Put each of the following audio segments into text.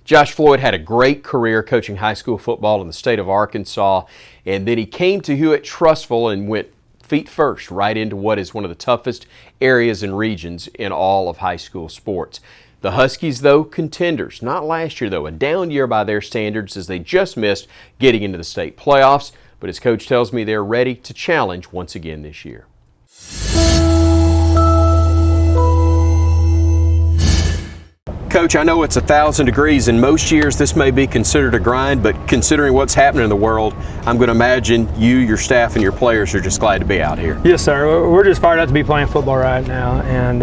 Josh Floyd had a great career coaching high school football in the state of Arkansas, and then he came to Hewitt Trussville and went feet first right into what is one of the toughest areas and regions in all of high school sports. The Huskies, though, contenders. Not last year, though. A down year by their standards as they just missed getting into the state playoffs. But his coach tells me they're ready to challenge once again this year. Coach, I know it's 1,000 degrees, and most years this may be considered a grind, but considering what's happening in the world, I'm going to imagine you, your staff, and your players are just glad to be out here. Yes, sir. We're just fired up to be playing football right now. And,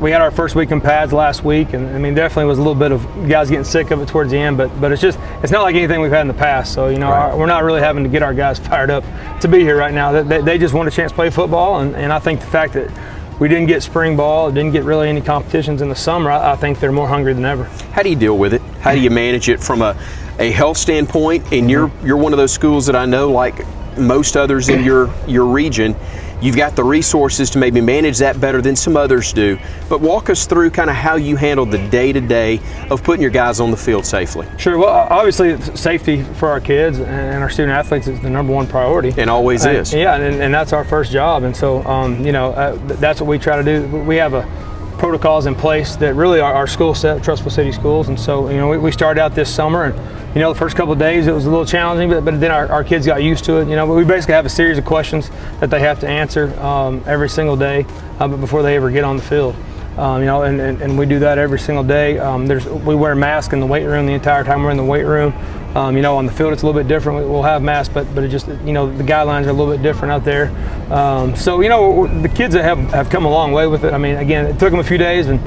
we had our first week in pads last week, and, definitely was a little bit of guys getting sick of it towards the end, but it's not like anything we've had in the past. So, Right. We're not really having to get our guys fired up to be here right now. They just want a chance to play football, and I think the fact that we didn't get spring ball, didn't get really any competitions in the summer, I think they're more hungry than ever. How do you deal with it? How do you manage it from a health standpoint? And you're one of those schools that I know, like most others in your region, you've got the resources to maybe manage that better than some others do. But walk us through kind of how you handle the day-to-day of putting your guys on the field safely. Sure. Well, obviously, safety for our kids and our student athletes is the number one priority. And always is. Yeah, and that's our first job. And so, that's what we try to do. We have protocols in place that really are our school set, Trussville City Schools. And so, we started out this summer, and the first couple of days it was a little challenging, but then our kids got used to it. We basically have a series of questions that they have to answer every single day before they ever get on the field. And we do that every single day. We wear masks in the weight room the entire time we're in the weight room. On the field it's a little bit different. We'll have masks, but it just, the guidelines are a little bit different out there. So the kids have come a long way with it. Again, it took them a few days, and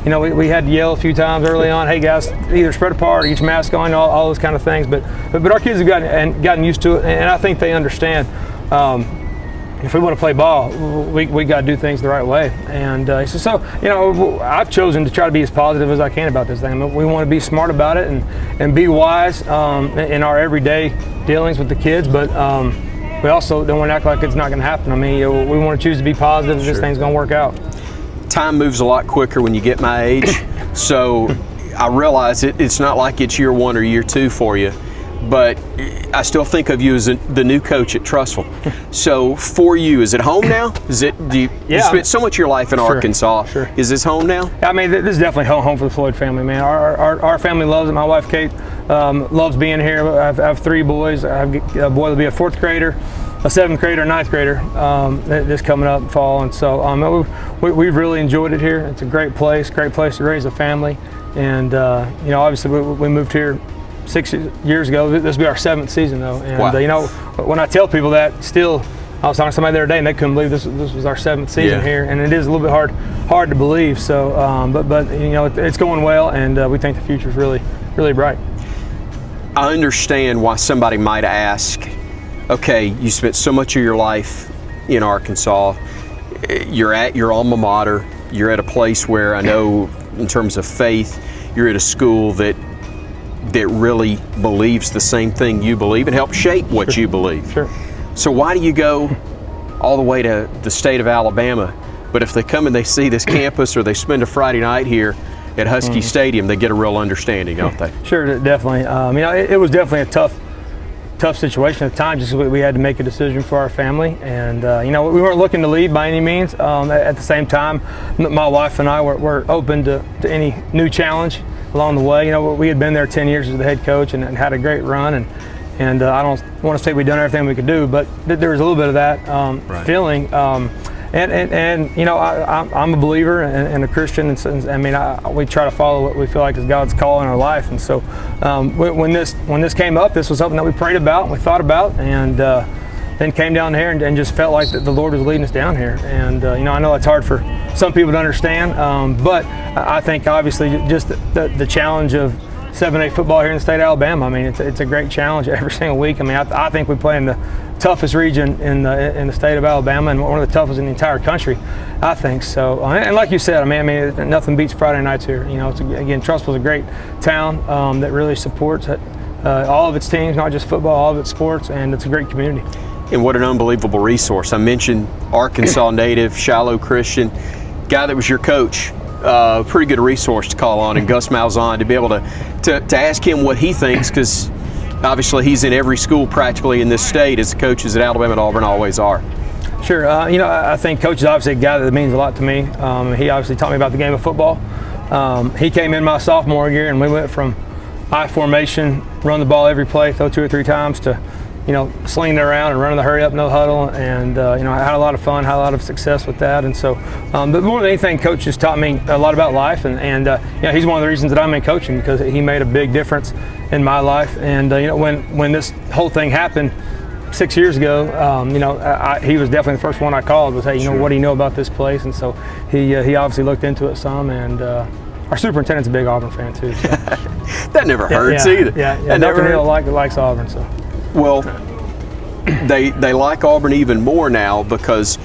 we had to yell a few times early on, hey guys, either spread apart or get your mask on, all those kind of things. But our kids have gotten used to it, and I think they understand. If we want to play ball, we got to do things the right way. And I've chosen to try to be as positive as I can about this thing. We want to be smart about it and be wise in our everyday dealings with the kids, but we also don't want to act like it's not going to happen. We want to choose to be positive. Sure. This thing's going to work out. Time moves a lot quicker when you get my age, so I realize it's not like it's year one or year two for you, but I still think of you as the new coach at Trussville. So for you, is it home now? You spent so much of your life in Arkansas. Sure. Is this home now? This is definitely home for the Floyd family, man. Our family loves it. My wife Kate loves being here. I have 3 boys. I have a boy that'll be a 4th grader, a 7th grader, a 9th grader this coming up fall. And so we've really enjoyed it here. It's a great place to raise a family. And obviously we moved here 6 years ago. This will be our 7th season though. And wow. When I tell people that, still, I was talking to somebody the other day and they couldn't believe this was our 7th season here, and it is a little bit hard to believe. So, but it's going well, and we think the future is really, really bright. I understand why somebody might ask, okay, you spent so much of your life in Arkansas, you're at your alma mater, you're at a place where I know in terms of faith, you're at a school that really believes the same thing you believe and helps shape what you believe. Sure. So why do you go all the way to the state of Alabama, but if they come and they see this campus or they spend a Friday night here at Husky Stadium, they get a real understanding, don't they? Sure, definitely. It was definitely a tough situation at the time, just we had to make a decision for our family, and we weren't looking to leave by any means. At the same time, my wife and I were open to any new challenge along the way. We had been there 10 years as the head coach and had a great run, and I don't want to say we'd done everything we could do, but there was a little bit of that feeling. I'm a believer and a Christian, and we try to follow what we feel like is God's call in our life. And so when this came up, this was something that we prayed about and we thought about, and then came down here and just felt like the Lord was leading us down here. And I know it's hard for some people to understand, but I think obviously just the challenge of 7A football here in the state of Alabama. It's a great challenge every single week. I think we play in the toughest region in the state of Alabama, and one of the toughest in the entire country, I think. So, and like you said, nothing beats Friday nights here. Again, Trussville's a great town that really supports all of its teams, not just football, all of its sports, and it's a great community. And what an unbelievable resource. I mentioned Arkansas native, Shiloh Christian, guy that was your coach pretty good resource to call on, and Gus Malzahn, to be able to ask him what he thinks, because obviously he's in every school practically in this state, as the coaches at Alabama and Auburn always are. Sure. I think Coach is obviously a guy that means a lot to me. He obviously taught me about the game of football. He came in my sophomore year, and we went from I formation, run the ball every play, throw 2 or 3 times, to slinging it around and running the hurry up, no huddle, and I had a lot of fun, had a lot of success with that. And so, but more than anything, Coach has taught me a lot about life, and he's one of the reasons that I'm in coaching, because he made a big difference in my life. And when this whole thing happened 6 years ago, he was definitely the first one I called. Was, hey, what do you know about this place? And so he obviously looked into it some, and our superintendent's a big Auburn fan too. So. That never hurts either. Yeah. Dr. Neal likes Auburn. So. Well, they like Auburn even more now, because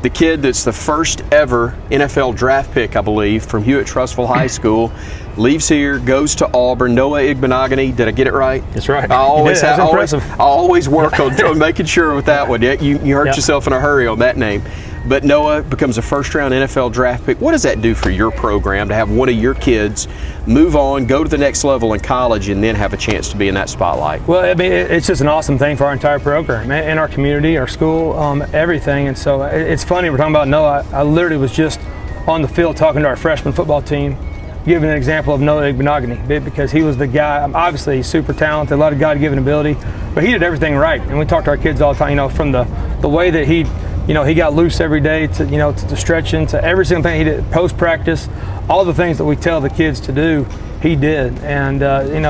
the kid that's the first ever NFL draft pick, I believe, from Hewitt Trussville High School, leaves here, goes to Auburn. Noah Igbenogany, did I get it right? That's right. I always work on making sure with that one. You hurt yourself in a hurry on that name. But Noah becomes a first-round NFL draft pick. What does that do for your program, to have one of your kids move on, go to the next level in college, and then have a chance to be in that spotlight? Well, I mean, it's just an awesome thing for our entire program, and our community, our school, everything. And so it's funny, we're talking about Noah. I literally was just on the field talking to our freshman football team, giving an example of Noah Igbenogany, because he was the guy. Obviously, he's super talented, a lot of God-given ability, but he did everything right. And we talk to our kids all the time, from the way that he got loose every day, to to stretching, to every single thing he did, post-practice, all the things that we tell the kids to do, he did. And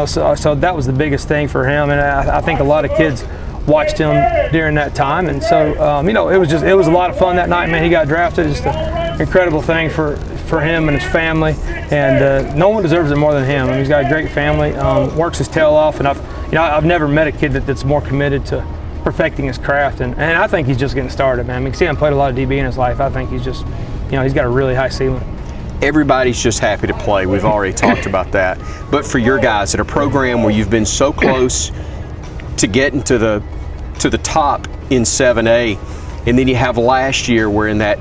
so that was the biggest thing for him. And I think a lot of kids watched him during that time. And so it was a lot of fun that night. Man, he got drafted. Just an incredible thing for him and his family. And no one deserves it more than him. I mean, he's got a great family. Works his tail off. And I've never met a kid that's more committed to perfecting his craft, and I think he's just getting started, man. I mean, see, he played a lot of DB in his life. I think he's just, he's got a really high ceiling. Everybody's just happy to play. We've already talked about that. But for your guys, at a program where you've been so close to getting to the top in 7A, and then you have last year where in that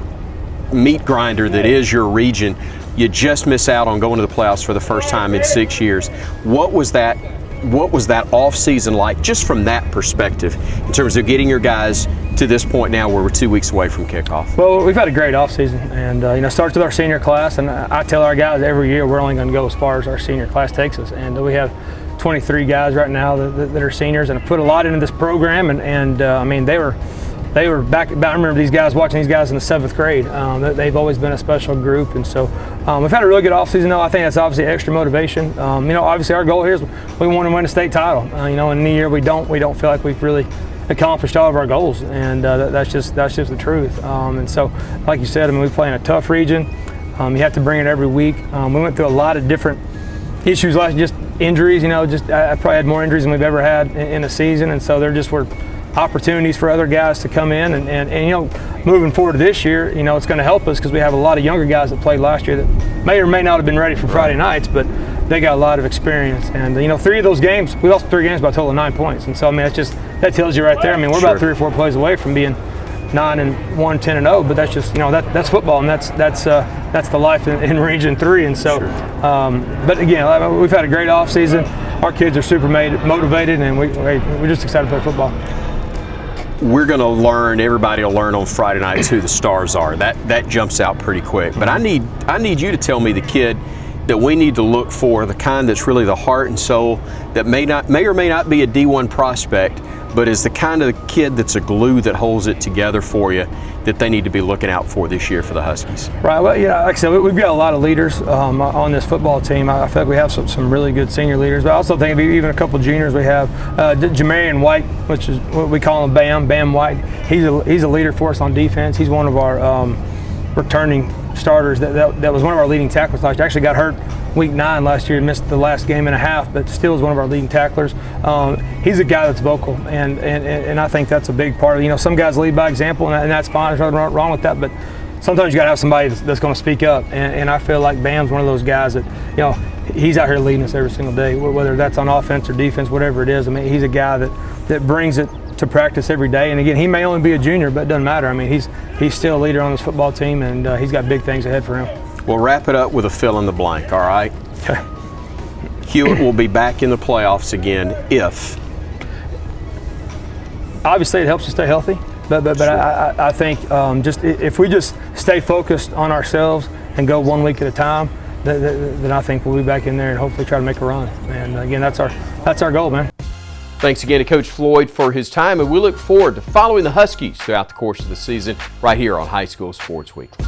meat grinder that is your region, you just miss out on going to the playoffs for the first time in 6 years. What was that off-season like, just from that perspective, in terms of getting your guys to this point now where we're 2 weeks away from kickoff? Well, we've had a great off-season, and starts with our senior class. And I tell our guys every year we're only going to go as far as our senior class takes us. And we have 23 guys right now that are seniors, and have put a lot into this program. And I mean, they were back. I remember these guys, watching these guys in the 7th grade. They've always been a special group, and so we've had a really good offseason. Though I think that's obviously extra motivation. Obviously our goal here is we want to win a state title. In the year we don't feel like we've really accomplished all of our goals, and that's just the truth. And so, like you said, I mean, we play in a tough region. You have to bring it every week. We went through a lot of different issues last year, just injuries. I probably had more injuries than we've ever had in a season, and so there just were opportunities for other guys to come in, and moving forward to this year, it's going to help us, because we have a lot of younger guys that played last year that may or may not have been ready for Friday nights, but they got a lot of experience. And 3 of those games, we lost 3 games by a total of 9 points, and so I mean that tells you right there. I mean, we're about 3 or 4 plays away from being 9-1, 10-0, but that's just that's football, and that's the life in Region 3. And so, but again, we've had a great off season. Our kids are super motivated, and we're just excited to play football. We're going to learn, everybody will learn on Friday nights who the stars are. That jumps out pretty quick. But I need you to tell me the kid that we need to look for, the kind that's really the heart and soul, that may or may not be a D1 prospect, but is the kind of kid that's a glue that holds it together for you, that they need to be looking out for this year for the Huskies. Right. Well, like I said, we've got a lot of leaders on this football team. I feel like we have some really good senior leaders, but I also think even a couple juniors we have. Jamarian White, which is what we call him Bam White. He's a leader for us on defense. He's one of our returning starters. That was one of our leading tacklers last year. Actually got hurt week 9 last year, missed the last game and a half, but still is one of our leading tacklers. He's a guy that's vocal, and I think that's a big part of some guys lead by example, and that's fine. There's nothing wrong with that, but sometimes you got to have somebody that's going to speak up, and I feel like Bam's one of those guys that he's out here leading us every single day, whether that's on offense or defense, whatever it is. I mean, he's a guy that brings it to practice every day. And again, he may only be a junior, but it doesn't matter. I mean, he's still a leader on this football team, and he's got big things ahead for him. We'll wrap it up with a fill in the blank, all right? Okay. Hewitt will be back in the playoffs again if. Obviously, it helps to stay healthy, but Sure. I think just if we just stay focused on ourselves and go 1 week at a time, then I think we'll be back in there and hopefully try to make a run. And again, that's our goal, man. Thanks again to Coach Floyd for his time, and we look forward to following the Huskies throughout the course of the season right here on High School Sports Weekly.